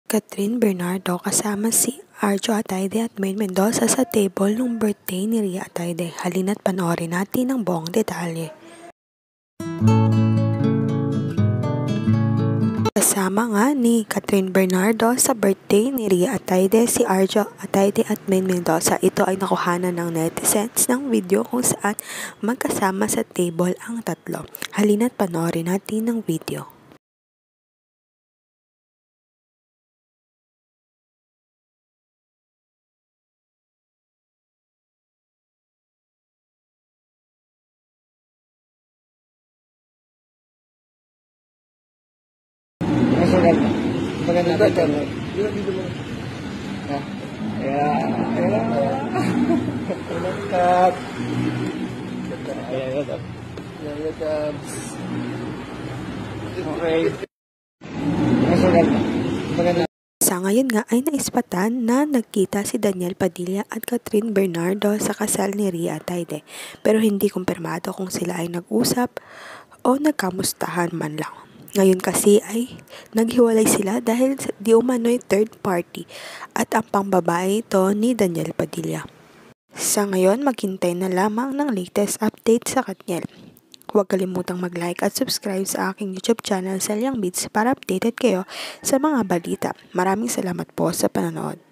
Catherine Bernardo kasama si Arjo Atayde at Maine Mendoza sa table nung birthday ni Ria Atayde. Halina't panoorin natin ang buong detalye. Kasama nga ni Catherine Bernardo sa birthday ni Ria Atayde si Arjo Atayde at Maine Mendoza. Ito ay nakuhanan ng netizens ng video kung saan magkasama sa table ang tatlo. Halina't panoorin natin ang video. Maganda ka dyan. Ayan. Sa ngayon nga ay naispatan na nagkita si Daniel Padilla at Catherine Bernardo sa kasal ni Ria Atayde, pero hindi kumpirmado kung sila ay nag-usap o nagkamustahan man lang. Ngayon kasi ay naghiwalay sila dahil di umano'y third party at ang pangbabae ito ni Daniel Padilla. Sa ngayon, maghintay na lamang ng latest update sa Katniel. Huwag kalimutang mag-like at subscribe sa aking YouTube channel, Selyang Beats, para updated kayo sa mga balita. Maraming salamat po sa panonood.